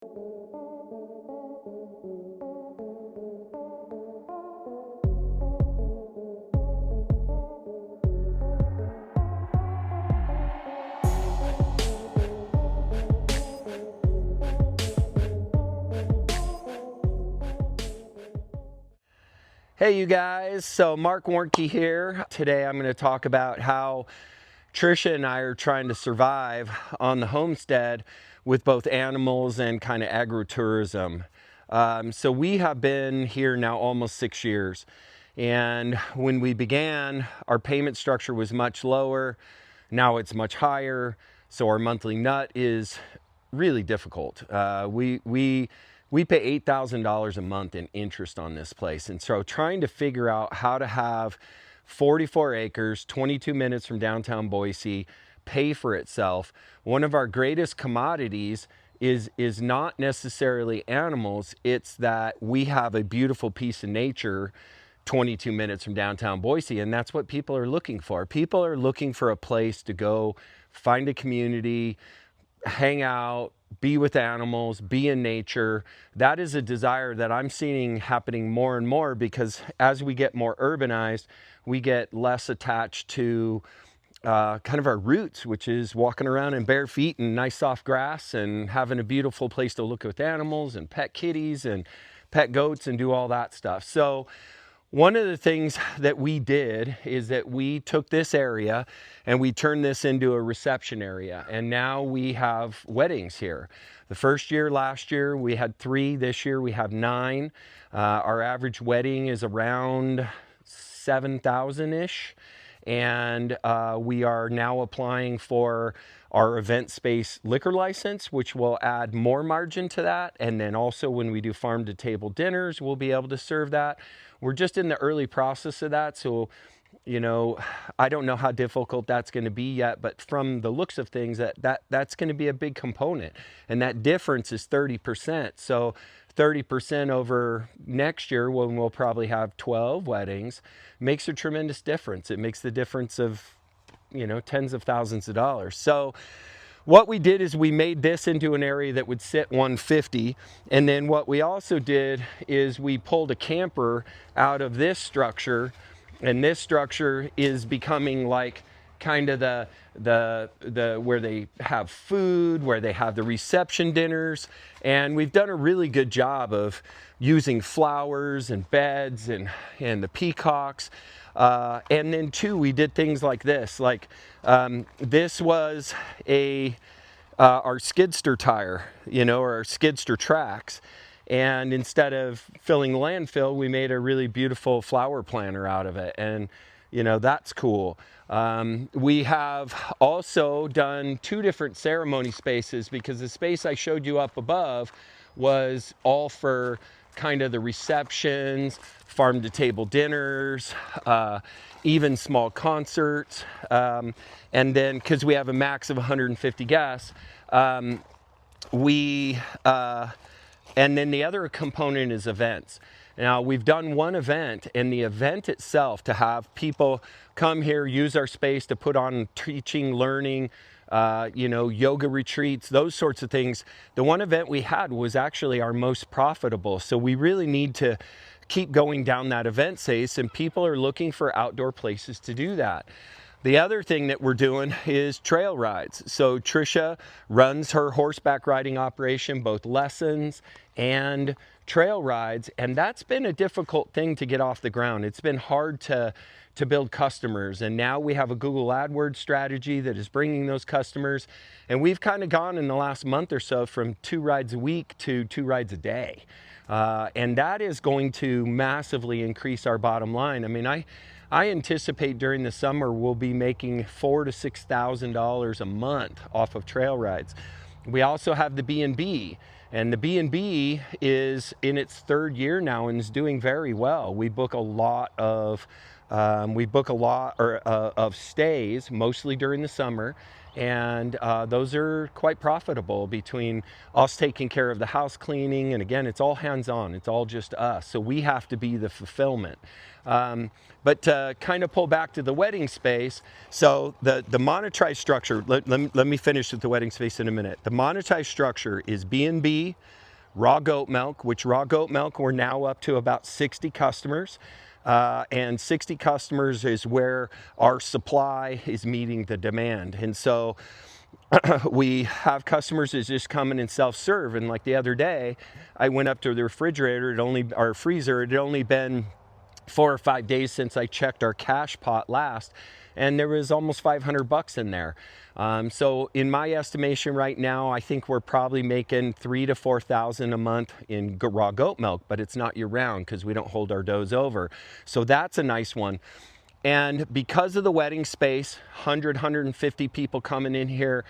Hey you guys, so Marc Warnke here. Today I'm going to talk about how Trisha and I are trying to survive on the homestead with both animals and kind of agritourism. So we have been here now almost 6 years, and when we began, our payment structure was much lower. Now it's much higher, so our monthly nut is really difficult. We pay $8,000 a month in interest on this place. And so trying to figure out how to have 44 acres, 22 minutes from downtown Boise, pay for itself. One of our greatest commodities is not necessarily animals. It's that we have a beautiful piece of nature 22 minutes from downtown Boise, and that's what people are looking for. People are looking for a place to go find a community, hang out, be with animals, be in nature. That is a desire that I'm seeing happening more and more, because as we get more urbanized, we get less attached to kind of our roots, which is walking around in bare feet and nice soft grass and having a beautiful place to look with animals and pet kitties and pet goats and do all that stuff. So one of the things that we did is that we took this area and we turned this into a reception area, and now we have weddings here. The first year, last year, we had 3. This year we have 9. Our average wedding is around 7,000-ish, and we are now applying for our event space liquor license, which will add more margin to that. And then also when we do farm to table dinners, we'll be able to serve that. We're just in the early process of that, so I don't know how difficult that's going to be yet, but from the looks of things, that's going to be a big component, and that difference is 30%. So 30% over next year, when we'll probably have 12 weddings, makes a tremendous difference. It makes the difference of tens of thousands of dollars. So what we did is we made this into an area that would sit 150. And then what we also did is we pulled a camper out of this structure, and this structure is becoming like kind of the where they have food, where they have the reception dinners. And we've done a really good job of using flowers and beds and the peacocks. And then too, we did things like this. This was our skidster tire, or our skidster tracks. And instead of filling landfill, we made a really beautiful flower planter out of it. And that's cool. We have also done 2 different ceremony spaces, because the space I showed you up above was all for kind of the receptions, farm to table dinners, even small concerts. And then because we have a max of 150 guests, and then the other component is events. Now, we've done one event, and the event itself, to have people come here, use our space to put on teaching, learning, yoga retreats, those sorts of things. The one event we had was actually our most profitable. So we really need to keep going down that event space, and people are looking for outdoor places to do that. The other thing that we're doing is trail rides. So Trisha runs her horseback riding operation, both lessons and trail rides, and that's been a difficult thing to get off the ground. It's been hard to build customers, and now we have a Google AdWords strategy that is bringing those customers, and we've kind of gone in the last month or so from 2 rides a week to 2 rides a day, and that is going to massively increase our bottom line. I mean, I anticipate during the summer we'll be making $4,000 to $6,000 a month off of trail rides. We also have the B&B, and the B&B is in its 3rd year now and is doing very well. We book a lot of stays, mostly during the summer, And those are quite profitable between us taking care of the house cleaning. And again, it's all hands-on. It's all just us. So we have to be the fulfillment. But to kind of pull back to the wedding space, so the monetized structure, let me finish with the wedding space in a minute. The monetized structure is B&B, raw goat milk, which raw goat milk, we're now up to about 60 customers. And 60 customers is where our supply is meeting the demand. And so we have customers that just come in and self-serve. And like the other day, I went up to the refrigerator, our freezer, it had only been 4 or 5 days since I checked our cash pot last, and there was almost 500 bucks in there. So in my estimation right now, I think we're probably making 3,000 to 4,000 a month in raw goat milk, but it's not year round because we don't hold our does over. So that's a nice one. And because of the wedding space, 150 people coming in here,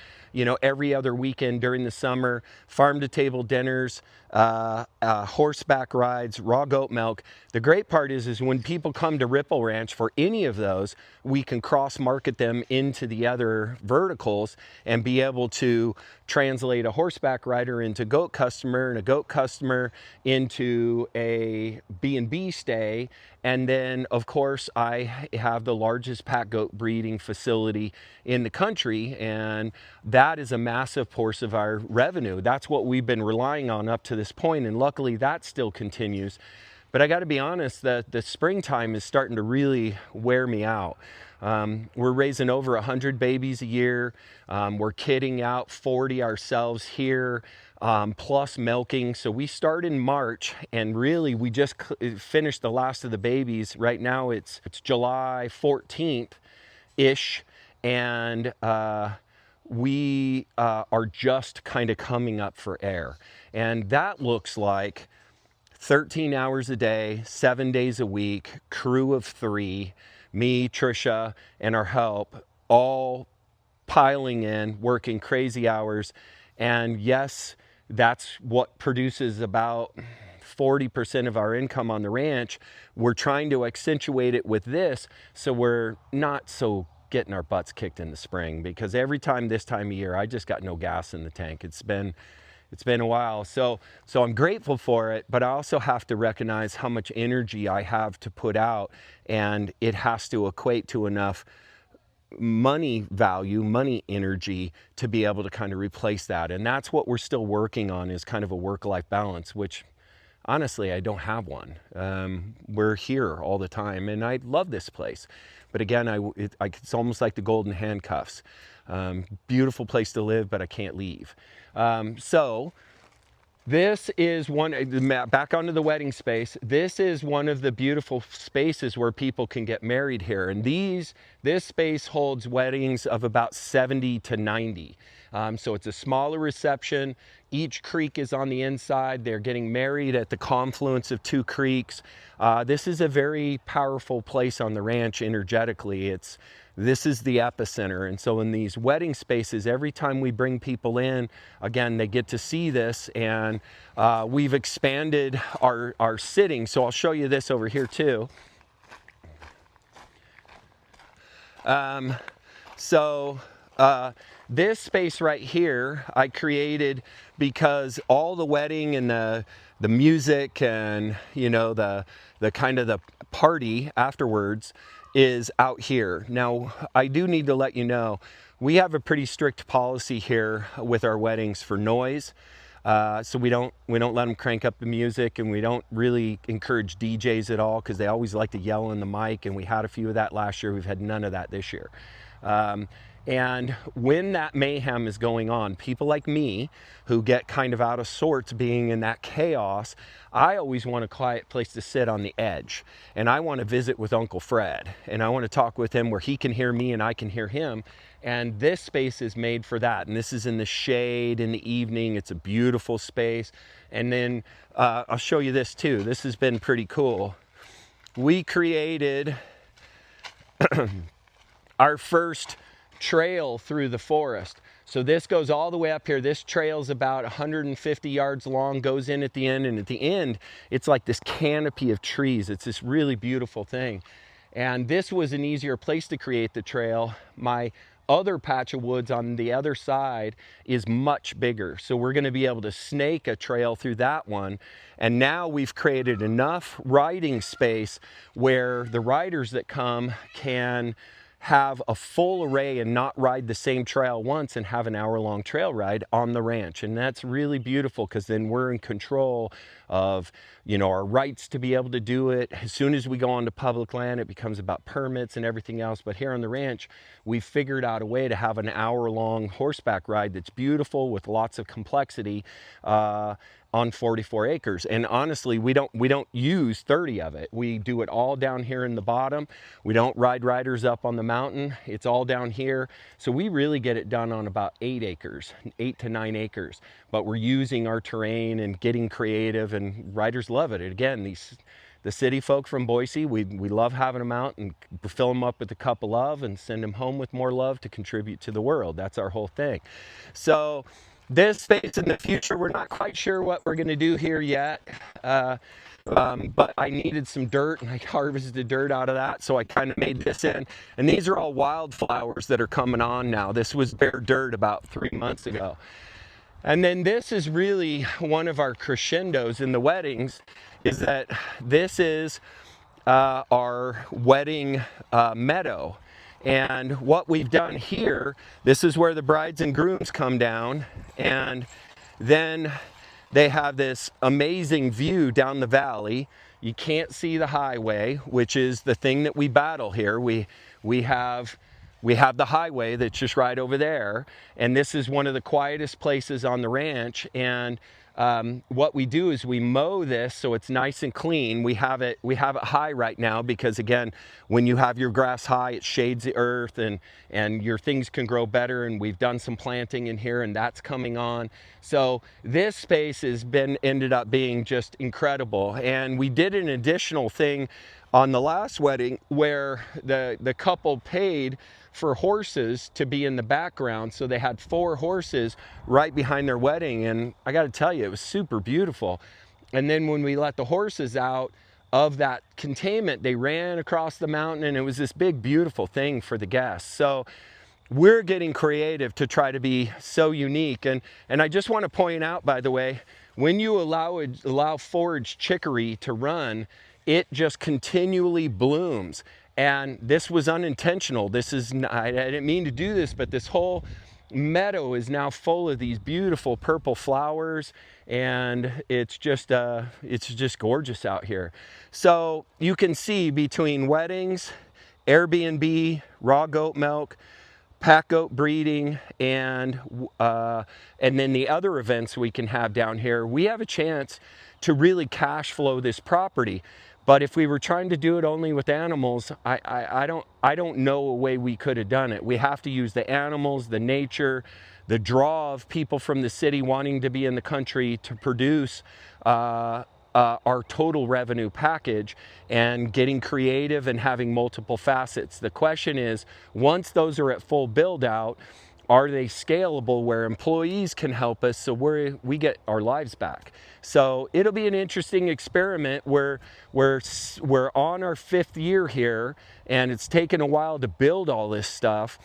every other weekend during the summer, farm to table dinners, horseback rides, raw goat milk. The great part is when people come to Ripple Ranch for any of those, we can cross market them into the other verticals and be able to translate a horseback rider into goat customer and a goat customer into a B&B stay. And then, of course, I have the largest pack goat breeding facility in the country, and that is a massive portion of our revenue. That's what we've been relying on up to this point, and luckily that still continues. But I got to be honest, that the springtime is starting to really wear me out. We're raising over 100 babies a year. We're kidding out 40 ourselves here. Plus milking. So we start in March, and really we just finished the last of the babies. Right now it's July 14th-ish, and we are just kind of coming up for air. And that looks like 13 hours a day, 7 days a week, crew of 3, me, Trisha, and our help, all piling in, working crazy hours. And yes, that's what produces about 40% of our income on the ranch. We're trying to accentuate it with this, so we're not so getting our butts kicked in the spring, because every time this time of year, I just got no gas in the tank. It's been a while. So I'm grateful for it, but I also have to recognize how much energy I have to put out, and it has to equate to enough money value, money energy to be able to kind of replace that. And that's what we're still working on, is kind of a work-life balance, which honestly, I don't have one. We're here all the time, and I love this place. But again, it's almost like the golden handcuffs. Beautiful place to live, but I can't leave. So this is back onto the wedding space. This is one of the beautiful spaces where people can get married here. And this space holds weddings of about 70 to 90. So it's a smaller reception. Each creek is on the inside. They're getting married at the confluence of 2 creeks. This is a very powerful place on the ranch energetically. This is the epicenter. And so in these wedding spaces, every time we bring people in, again, they get to see this, and we've expanded our sitting. So I'll show you this over here too. This space right here, I created because all the wedding and the music and, the kind of the party afterwards is out here. Now, I do need to let you know, we have a pretty strict policy here with our weddings for noise. So we don't let them crank up the music, and we don't really encourage DJs at all, because they always like to yell in the mic, and we had a few of that last year. We've had none of that this year. And when that mayhem is going on, people like me who get kind of out of sorts being in that chaos, I always want a quiet place to sit on the edge. And I want to visit with Uncle Fred, and I want to talk with him where he can hear me and I can hear him. And this space is made for that. And this is in the shade in the evening. It's a beautiful space. And then I'll show you this too. This has been pretty cool. We created our first trail through the forest. So this goes all the way up here. This trail's about 150 yards long, goes in at the end, and at the end, it's like this canopy of trees. It's this really beautiful thing. And this was an easier place to create the trail. My other patch of woods on the other side is much bigger. So we're going to be able to snake a trail through that one. And now we've created enough riding space where the riders that come can have a full array and not ride the same trail once and have an hour-long trail ride on the ranch. And that's really beautiful, because then we're in control of, you know, our rights to be able to do it. As soon as we go onto public land, it becomes about permits and everything else. But here on the ranch, we've figured out a way to have an hour-long horseback ride that's beautiful with lots of complexity on 44 acres. And honestly, we don't use 30 of it. We do it all down here in the bottom. We don't ride riders up on the mountain. It's all down here. So we really get it done on about 8 acres, 8 to 9 acres. But we're using our terrain and getting creative, and riders love it. Again, the city folk from Boise, we love having them out and fill them up with a cup of love and send them home with more love to contribute to the world. That's our whole thing. So this space in the future, we're not quite sure what we're going to do here yet, but I needed some dirt, and I harvested dirt out of that, so I kind of made this in. And these are all wildflowers that are coming on now. This was bare dirt about 3 months ago. And then this is really one of our crescendos in the weddings, is that this is our wedding meadow. And what we've done here, this is where the brides and grooms come down, and then they have this amazing view down the valley. You can't see the highway, which is the thing that we battle here. We have the highway that's just right over there, and this is one of the quietest places on the ranch. And what we do is we mow this so it's nice and clean. We have it high right now because, again, when you have your grass high, it shades the earth, and your things can grow better. And we've done some planting in here, and that's coming on. So this space has ended up being just incredible. And we did an additional thing on the last wedding where the couple paid for horses to be in the background. So they had 4 horses right behind their wedding. And I got to tell you, it was super beautiful. And then when we let the horses out of that containment, they ran across the mountain, and it was this big, beautiful thing for the guests. So we're getting creative to try to be so unique. And I just want to point out, by the way, when you allow foraged chicory to run, it just continually blooms. And this was unintentional. I didn't mean to do this, but this whole meadow is now full of these beautiful purple flowers, and it's just gorgeous out here. So you can see between weddings, Airbnb, raw goat milk, pack goat breeding, and then the other events we can have down here, we have a chance to really cash flow this property. But if we were trying to do it only with animals, I don't know a way we could have done it. We have to use the animals, the nature, the draw of people from the city wanting to be in the country to produce our total revenue package, and getting creative and having multiple facets. The question is, once those are at full build out, are they scalable where employees can help us so we get our lives back? So it'll be an interesting experiment where we're on our 5th year here, and it's taken a while to build all this stuff.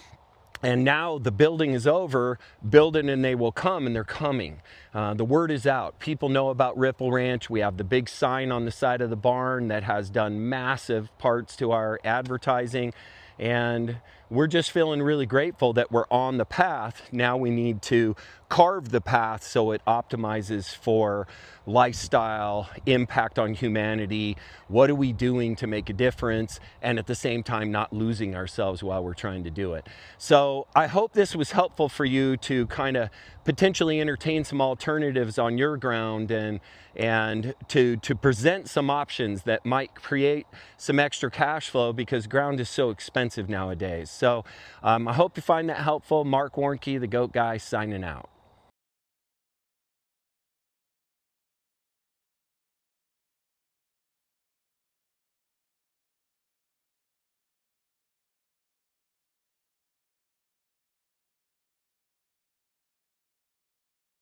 And now the building is over, build it and they will come, and they're coming. The word is out. People know about Ripple Ranch. We have the big sign on the side of the barn that has done massive parts to our advertising. And we're just feeling really grateful that we're on the path. Now we need to carve the path so it optimizes for lifestyle, impact on humanity. What are we doing to make a difference? And at the same time, not losing ourselves while we're trying to do it. So I hope this was helpful for you to kind of potentially entertain some alternatives on your ground, and to present some options that might create some extra cash flow, because ground is so expensive nowadays. So I hope you find that helpful. Marc Warnke, the Goat Guy, signing out.